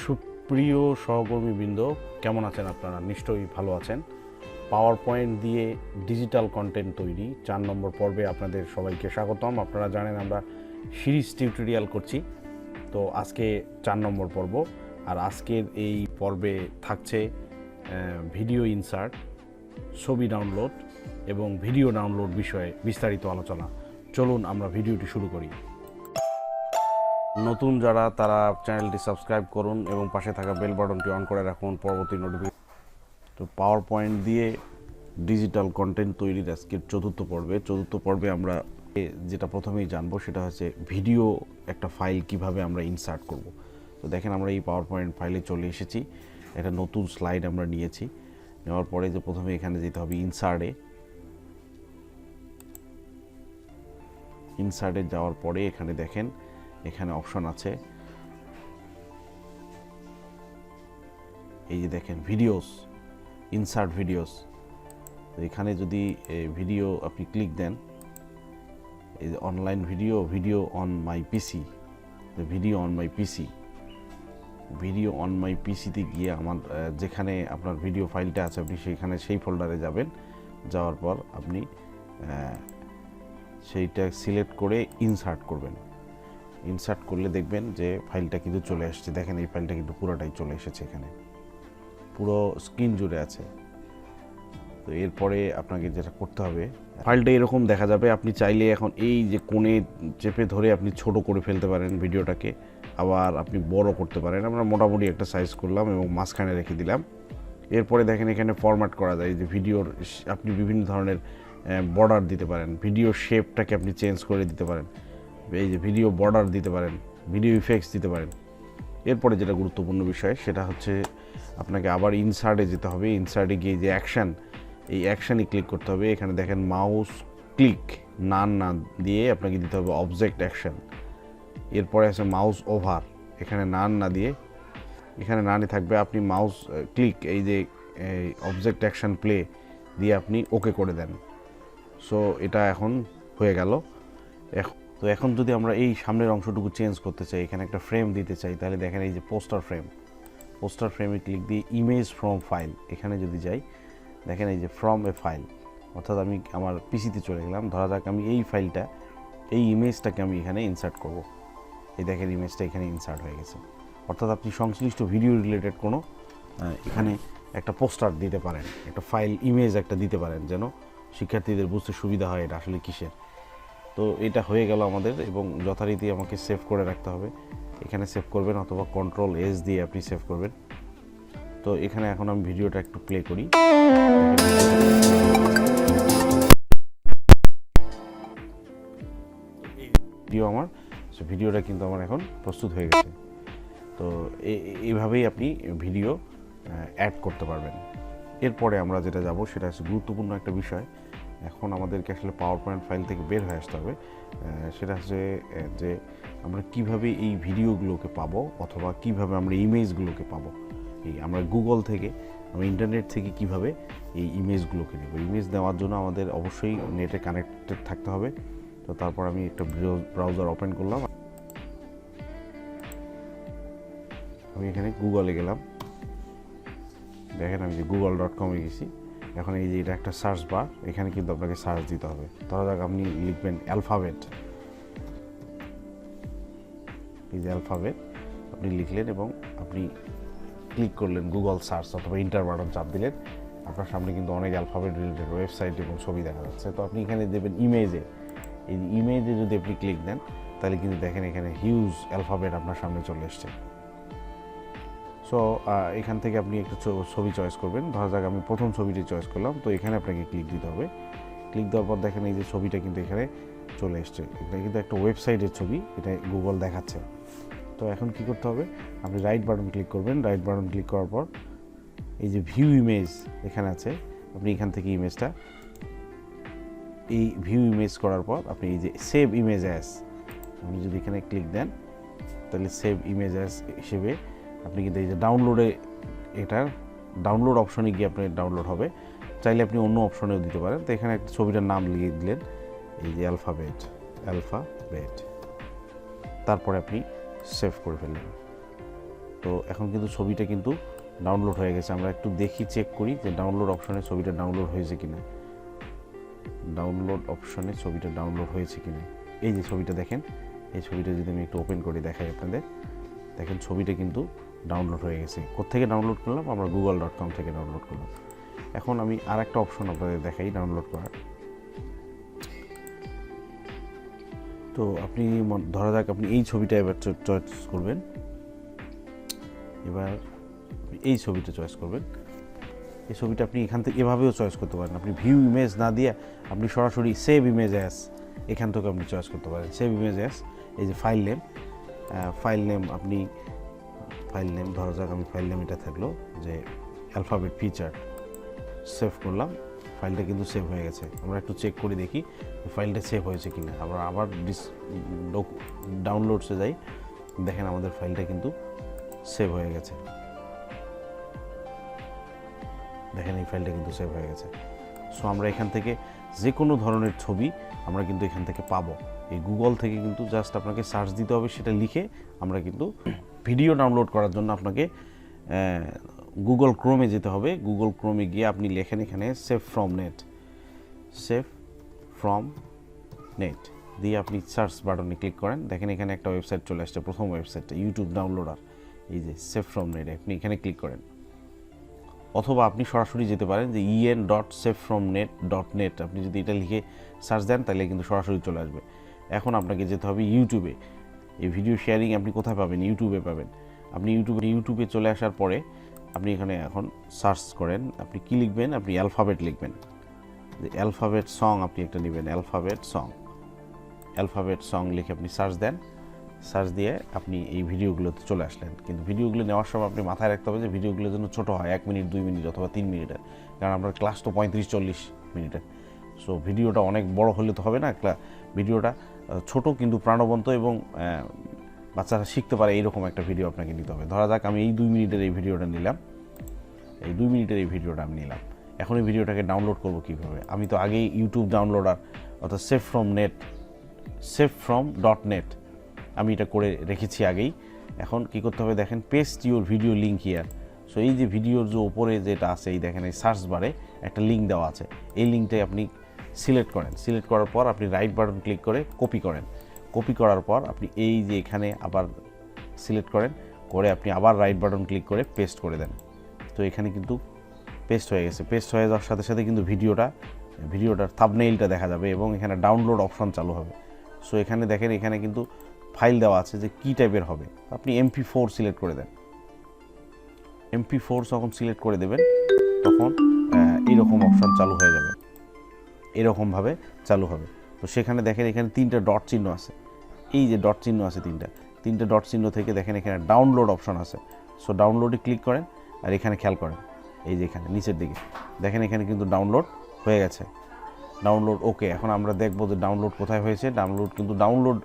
সুপ্রিয় সহকর্মীবৃন্দ, কেমন আছেন আপনারা? নিশ্চয়ই ভালো আছেন। পাওয়ার পয়েন্ট দিয়ে ডিজিটাল কন্টেন্ট তৈরি 4 নম্বর পর্বে আপনাদের সবাইকে স্বাগতম। আপনারা জানেন আমরা সিরিজ টিউটোরিয়াল করছি, তো আজকে 4 নম্বর পর্ব। আর আজকের এই পর্বে থাকছে ভিডিও ইনসার্ট, ছবি ডাউনলোড এবং ভিডিও ডাউনলোড বিষয়ে বিস্তারিত আলোচনা। চলুন আমরা ভিডিওটি শুরু করি। নতুন যারা তারা চ্যানেলটি সাবস্ক্রাইব করুন এবং পাশে থাকা বেল বাটনটি অন করে রাখুন পরবর্তী নোটিফিকেশন। তো পাওয়ার পয়েন্ট দিয়ে ডিজিটাল কন্টেন্ট তৈরির আজকের চতুর্থ পর্বে আমরা যেটা প্রথমেই জানবো সেটা হচ্ছে ভিডিও একটা ফাইল কিভাবে আমরা ইনসার্ট করব। তো দেখেন আমরা এই পাওয়ার পয়েন্ট ফাইলে চলে এসেছি। একটা নতুন স্লাইড আমরা নিয়েছি। নেওয়ার পরে যে প্রথমে এখানে যেতে হবে ইনসার্টে যাওয়ার পরে এখানে দেখেন এখানে অপশন আছে, এই যে দেখেন ভিডিওস, ইনসার্ট ভিডিওস। তো এখানে যদি ভিডিও আপনি ক্লিক দেন, এই যে online video on my PC, video on my পিসিতে গিয়ে আমার যেখানে আপনার ভিডিও ফাইলটা আছে আপনি সেখানে সেই ফোল্ডারে যাবেন। যাওয়ার পর আপনি সেইটা সিলেক্ট করে ইনসার্ট করবেন। ইনসার্ট করলে দেখবেন যে ফাইলটা কিন্তু চলে আসছে। দেখেন এই ফাইলটা কিন্তু পুরোটাই চলে এসেছে, এখানে পুরো স্ক্রিন জুড়ে আছে। তো এরপরে আপনাকে যেটা করতে হবে, ফাইলটা এরকম দেখা যাবে। আপনি চাইলে এখন এই যে কোণে চেপে ধরে আপনি ছোট করে ফেলতে পারেন ভিডিওটাকে, আবার আপনি বড় করতে পারেন। আমরা মোটামুটি একটা সাইজ করলাম এবং মাঝখানে রেখে দিলাম। এরপরে দেখেন এখানে ফরম্যাট করা যায়, যে ভিডিওর আপনি বিভিন্ন ধরনের বর্ডার দিতে পারেন, ভিডিও শেপটাকে আপনি চেঞ্জ করে দিতে পারেন, এই যে ভিডিও বর্ডার দিতে পারেন, ভিডিও ইফেক্টস দিতে পারেন। এরপরে যেটা গুরুত্বপূর্ণ বিষয় সেটা হচ্ছে আপনাকে আবার ইনসার্টে যেতে হবে। ইনসার্টে গিয়ে যে অ্যাকশান, এই অ্যাকশানে ক্লিক করতে হবে। এখানে দেখেন মাউস ক্লিক না দিয়ে আপনাকে দিতে হবে অবজেক্ট অ্যাকশান। এরপরে আছে মাউস ওভার, এখানে না দিয়ে এখানে থাকবে, আপনি মাউস ক্লিক এই যে অবজেক্ট অ্যাকশান প্লে দিয়ে আপনি ওকে করে দেন। সো এটা এখন হয়ে গেল। তো এখন যদি আমরা এই সামনের অংশটুকু চেঞ্জ করতে চাই, এখানে একটা ফ্রেম দিতে চাই, তাহলে দেখেন এই যে পোস্টার ফ্রেমে ক্লিক দিয়ে ইমেজ ফ্রম ফাইল, এখানে যদি যাই দেখেন এই যে ফ্রম এ ফাইল, অর্থাৎ আমি আমার পিসিতে চলে গেলাম। ধরা যাক আমি এই ইমেজটাকে আমি এখানে ইনসার্ট করব। এই দেখেন ইমেজটা এখানে ইনসার্ট হয়ে গেছে। অর্থাৎ আপনি সংশ্লিষ্ট ভিডিও রিলেটেড কোনো এখানে একটা পোস্টার দিতে পারেন, একটা ফাইল ইমেজ একটা দিতে পারেন, যেন শিক্ষার্থীদের বুঝতে সুবিধা হয় এটা আসলে কিসের। তো এটা হয়ে গেল আমাদের, এবং যথারীতি আমাকে সেভ করে রাখতে হবে। এখানে সেভ করবেন অথবা Ctrl+S দিয়ে আপনি সেভ করবেন। তো এখানে এখন আমি ভিডিওটা একটু প্লে করি। ভিডিওটা কিন্তু আমার এখন প্রস্তুত হয়ে গেছে। তো এইভাবেই আপনি ভিডিও অ্যাড করতে পারবেন। এরপরে আমরা যেটা যাব সেটা হচ্ছে গুরুত্বপূর্ণ একটা বিষয়। এখন আমাদেরকে আসলে পাওয়ার পয়েন্ট ফাইল থেকে বের হয়ে আসতে হবে। সেটা হচ্ছে যে আমরা কিভাবে এই ভিডিওগুলোকে পাবো, অথবা কিভাবে আমরা ইমেজগুলোকে পাবো। আমরা গুগল থেকে, আমরা ইন্টারনেট থেকে কিভাবে এই ইমেজগুলোকে নেব। ইমেজ নেওয়ার জন্য আমাদের অবশ্যই নেটে কানেক্টেড থাকতে হবে। তো তারপর আমি একটা ব্রাউজার ওপেন করলাম, আমি এখানে গুগলে গেলাম। দেখেন আমি যে google.com গেছি। এখন এই যে এটা একটা সার্চ বার, এখানে কিন্তু আপনাকে সার্চ দিতে হবে। ধরা যাক আপনি লিখবেন অ্যালফাবেট, এই যে অ্যালফাবেট আপনি লিখলেন এবং আপনি ক্লিক করলেন গুগল সার্চ অথবা ইন্টার বাটন চাপ দিলেন। আপনার সামনে কিন্তু অনেক অ্যালফাবেট রিলেটেড ওয়েবসাইট এবং ছবি দেখা যাচ্ছে। তো আপনি এখানে দেবেন ইমেজে, এই ইমেজে যদি আপনি ক্লিক দেন তাহলে কিন্তু দেখেন এখানে হিউজ অ্যালফাবেট আপনার সামনে চলে এসছে। সো এখান থেকে আপনি একটা ছবি চয়েস করবেন। ধরা যাক আমি প্রথম ছবিটি চয়েস করলাম। তো এখানে আপনাকে ক্লিক দিতে হবে। ক্লিক দেওয়ার পর দেখেন এই যে ছবিটা কিন্তু এখানে চলে এসছে। এটা কিন্তু একটা ওয়েবসাইটের ছবি, এটা গুগল দেখাচ্ছে। তো এখন কি করতে হবে, আপনি রাইট বাটন ক্লিক করবেন। রাইট বাটন ক্লিক করার পর এই যে ভিউ ইমেজ এখানে আছে, আপনি এখান থেকে ইমেজটা, এই ভিউ ইমেজ করার পর আপনি এই যে সেভ ইমেজ অ্যাজ, আপনি যদি এখানে ক্লিক দেন তাহলে সেভ ইমেজ অ্যাজ হিসেবে আপনি কিন্তু এই যে ডাউনলোডে, এটার ডাউনলোড অপশনে গিয়ে আপনার ডাউনলোড হবে। চাইলে আপনি অন্য অপশনেও দিতে পারেন। তো এখানে একটা ছবিটার নাম লিখে দিলেন, এই যে অ্যালফাবেট, তারপরে আপনি সেভ করে ফেললেন। তো এখন কিন্তু ছবিটা কিন্তু ডাউনলোড হয়ে গেছে। আমরা একটু দেখি, চেক করি যে ডাউনলোড অপশনে ছবিটা ডাউনলোড হয়েছে কিনা। ডাউনলোড অপশনে ছবিটা ডাউনলোড হয়েছে কিনা। এই যে ছবিটা দেখেন, এই ছবিটা যদি আমি একটু ওপেন করে দেখাই আপনাদের, দেখেন ছবিটা কিন্তু ডাউনলোড হয়ে গেছে। কোত্থেকে ডাউনলোড করলাম? আমরা google.com থেকে ডাউনলোড করলাম। এখন আমি আর একটা অপশন আপনাদের দেখাই ডাউনলোড করার। তো আপনি ধরা যাক আপনি এই ছবিটা এবার চয়েস করবেন। এবার এই ছবিটা চয়েস করবেন। এই ছবিটা আপনি এখান থেকে এভাবেও চয়েস করতে পারেন। আপনি ভিউ ইমেজ না দিয়ে আপনি সরাসরি সেভ ইমেজ অ্যাজ এখান থেকে আপনি চয়েস করতে পারেন। সেভ ইমেজ অ্যাজ, এই যে ফাইল নেম, আপনি ফাইল নেম ধরা যাক আমি ফাইল নেম এটা থাকলো যে অ্যালফাবেট ফিচার, সেভ করলাম। ফাইলটা কিন্তু সেভ হয়ে গেছে। আমরা একটু চেক করে দেখি ফাইলটা সেভ হয়েছে কিনা। আমরা আবার ডাউনলোডসে যাই, দেখেন আমাদের ফাইলটা কিন্তু সেভ হয়ে গেছে। দেখেন এই ফাইলটা কিন্তু সেভ হয়ে গেছে। সো আমরা এখান থেকে যে কোনো ধরনের ছবি আমরা কিন্তু এখান থেকে পাবো। এই গুগল থেকে কিন্তু জাস্ট আপনাকে সার্চ দিতে হবে, সেটা লিখে আমরা কিন্তু ভিডিও ডাউনলোড করার জন্য আপনাকে গুগল ক্রোমে যেতে হবে। গুগল ক্রোমে গিয়ে আপনি লেখেন এখানে সেভ ফ্রম নেট দিয়ে আপনি সার্চ বাটনে ক্লিক করেন। দেখেন এখানে একটা ওয়েবসাইট চলে আসছে, প্রথম ওয়েবসাইটটা ইউটিউব ডাউনলোডার, এই যে সেভ ফ্রম নেট, আপনি এখানে ক্লিক করেন। অথবা আপনি সরাসরি যেতে পারেন যে en.savefromnet.net, আপনি যদি এটা লিখে সার্চ দেন তাহলে কিন্তু সরাসরি চলে আসবে। এখন আপনাকে যেতে হবে ইউটিউবে। এই ভিডিও শেয়ারিং আপনি কোথায় পাবেন? ইউটিউবে পাবেন। আপনি ইউটিউবে চলে আসার পরে আপনি এখানে এখন সার্চ করেন, আপনি কি লিখবেন? আপনি অ্যালফাবেট লিখবেন, যে অ্যালফাবেট সং আপনি একটা নেবেন, অ্যালফাবেট সং লিখে আপনি সার্চ দেন। সার্চ দিয়ে আপনি এই ভিডিওগুলোতে চলে আসলেন। কিন্তু ভিডিওগুলো নেওয়ার সময় আপনি মাথায় রাখতে হবে যে ভিডিওগুলো যেন ছোটো হয়, 1 মিনিট 2 মিনিট অথবা 3 মিনিটের, কারণ আপনার ক্লাস তো 35-40 মিনিটের। সো ভিডিওটা অনেক বড় হলে তো হবে না, ভিডিওটা ছোট কিন্তু প্রাণবন্ত এবং বাচ্চারা শিখতে পারে এইরকম একটা ভিডিও আপনাকে নিতে হবে। ধরা যাক আমি এই 2 মিনিটের এই ভিডিওটা নিলাম, এই 2 মিনিটের এই ভিডিওটা আমি নিলাম। এখন এই ভিডিওটাকে ডাউনলোড করব কীভাবে? আমি তো আগেই ইউটিউব ডাউনলোডার অর্থাৎ savefrom.net আমি এটা করে রেখেছি আগেই। এখন কি করতে হবে দেখেন, paste your video link here. So এই যে ভিডিওর যে ওপরে যেটা আছে, এই দেখেন এই সার্চ বারে একটা লিঙ্ক দেওয়া আছে, এই লিঙ্কটাই আপনি সিলেক্ট করেন। সিলেক্ট করার পর আপনি রাইট বাটন ক্লিক করে কপি করেন। কপি করার পর আপনি এই যে এখানে আবার সিলেক্ট করেন, করে আপনি আবার রাইট বাটন ক্লিক করে পেস্ট করে দেন। তো এখানে কিন্তু পেস্ট হয়ে গেছে। পেস্ট হয়ে যাওয়ার সাথে সাথে কিন্তু ভিডিওটার থাম্বনেইলটা দেখা যাবে এবং এখানে ডাউনলোড অপশন চালু হবে। সো এখানে দেখেন, এখানে কিন্তু ফাইল দেওয়া আছে যে কী টাইপের হবে। আপনি MP4 সিলেক্ট করে দেন। MP4 যখন সিলেক্ট করে দেবেন তখন এইরকম অপশন চালু হয়ে যাবে, এরকমভাবে চালু হবে। তো সেখানে দেখেন এখানে 3টা ডট চিহ্ন আছে, এই যে ডট চিহ্ন আছে 3টা ডট চিহ্ন থেকে দেখেন এখানে ডাউনলোড অপশন আছে। সো ডাউনলোডে ক্লিক করেন, আর এখানে খেয়াল করেন এই যে এখানে নিচের দিকে দেখেন এখানে কিন্তু ডাউনলোড হয়ে গেছে। ডাউনলোড ওকে। এখন আমরা দেখব যে ডাউনলোড কোথায় হয়েছে। ডাউনলোড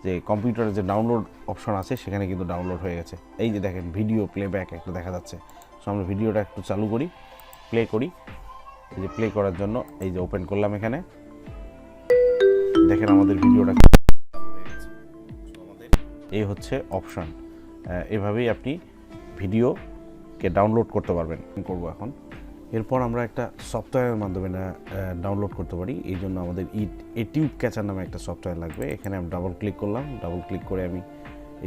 যে কম্পিউটারে যে ডাউনলোড অপশন আছে সেখানে কিন্তু ডাউনলোড হয়ে গেছে। এই যে দেখেন ভিডিও প্লেব্যাক একটা দেখা যাচ্ছে। সো আমরা ভিডিওটা একটু চালু করি, প্লে করি। এই যে প্লে করার জন্য এই যে ওপেন করলাম, এখানে দেখেন আমাদের ভিডিওটা এই হচ্ছে অপশন। এভাবেই আপনি ভিডিওকে ডাউনলোড করতে পারবেন। করব এখন, এরপর আমরা একটা সফটওয়্যারের মাধ্যমে ডাউনলোড করতে পারি। এই জন্য আমাদের টিউব ক্যাচার নামে একটা সফটওয়্যার লাগবে। এখানে আমি ডাবল ক্লিক করলাম, ডাবল ক্লিক করে আমি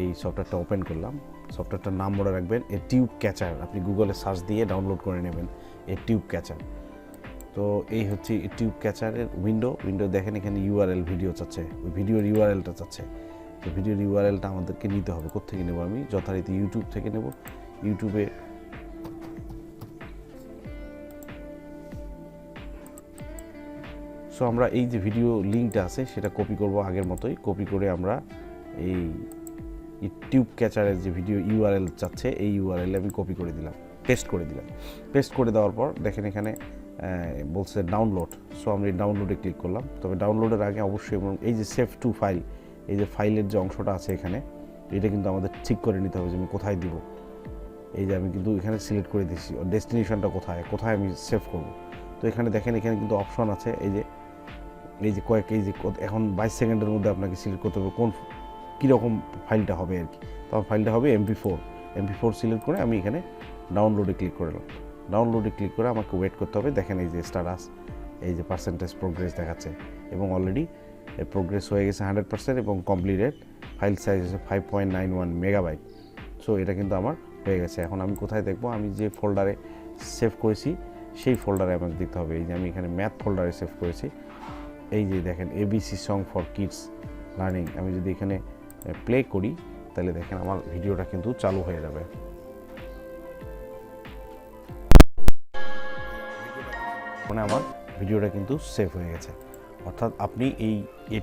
এই সফটওয়্যারটা ওপেন করলাম। সফটওয়্যারটার নাম মনে রাখবেন টিউব ক্যাচার। আপনি গুগলে সার্চ দিয়ে ডাউনলোড করে নেবেন টিউব ক্যাচার। তো এই হচ্ছে টিউব ক্যাচারের উইন্ডো দেখেন এখানে ইউআরএল ভিডিও চাচ্ছে, ওই ভিডিওর ইউআরএলটা চাচ্ছে। তো ভিডিওর ইউআরএলটা আমাদেরকে নিতে হবে। কোত্থেকে নেব? আমি যথারীতি ইউটিউব থেকে নেব। ইউটিউবে সো আমরা এই যে ভিডিও লিঙ্কটা আছে সেটা কপি করব আগের মতোই। কপি করে আমরা এই টিউব ক্যাচারের যে ভিডিও ইউআরএল চাচ্ছে এই ইউআরএল আমি কপি করে দিলাম, পেস্ট করে দিলাম। পেস্ট করে দেওয়ার পর দেখেন এখানে বলছে ডাউনলোড। সো আমরা এই ডাউনলোডে ক্লিক করলাম। তবে ডাউনলোডের আগে অবশ্যই এই যে সেভ টু ফাইল, এই যে ফাইলের যে অংশটা আছে এখানে, এটা কিন্তু আমাদের ঠিক করে নিতে হবে যে আমি কোথায় দিব। এই যে আমি কিন্তু এখানে সিলেক্ট করে দিচ্ছি ডেস্টিনেশনটা কোথায় আমি সেভ করব। তো এখানে দেখেন এখানে কিন্তু অপশন আছে, এই যে এখন 22 সেকেন্ডের মধ্যে আপনাকে সিলেক্ট করতে হবে কোন কীরকম ফাইলটা হবে আর কি। তখন ফাইলটা হবে MP4। MP4 সিলেক্ট করে আমি এখানে ডাউনলোডে ক্লিক করলাম। ডাউনলোডে ক্লিক করে আমাকে ওয়েট করতে হবে। দেখেন এই যে স্ট্যাটাস, এই যে পার্সেন্টেজ প্রোগ্রেস দেখাচ্ছে এবং অলরেডি প্রোগ্রেস হয়ে গেছে 100% এবং কমপ্লিটেড। ফাইল সাইজ হচ্ছে 5.91 মেগাবাইট। সো এটা কিন্তু আমার হয়ে গেছে। এখন আমি কোথায় দেখবো? আমি যে ফোল্ডারে সেভ করেছি সেই ফোল্ডারে আমাকে দিতে হবে। এই যে আমি এখানে ম্যাথ ফোল্ডারে সেভ করেছি। এই যে দেখেন ABC song for kids learning. আমি যদি এখানে প্লে করি তাহলে দেখেন আমার ভিডিওটা কিন্তু চালু হয়ে যাবে। মানে আমার ভিডিওটা কিন্তু সেভ হয়ে গেছে। অর্থাৎ আপনি এই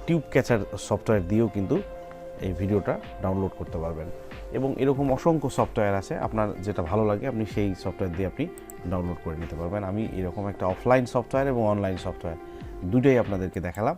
টিউব ক্যাচার সফটওয়্যার দিয়েও কিন্তু এই ভিডিওটা ডাউনলোড করতে পারবেন এবং এরকম অসংখ্য সফটওয়্যার আছে। আপনার যেটা ভালো লাগে আপনি সেই সফটওয়্যার দিয়ে আপনি ডাউনলোড করে নিতে পারবেন। আমি এরকম একটা অফলাইন সফটওয়্যার এবং অনলাইন সফটওয়্যার দুটোই আপনাদেরকে দেখালাম।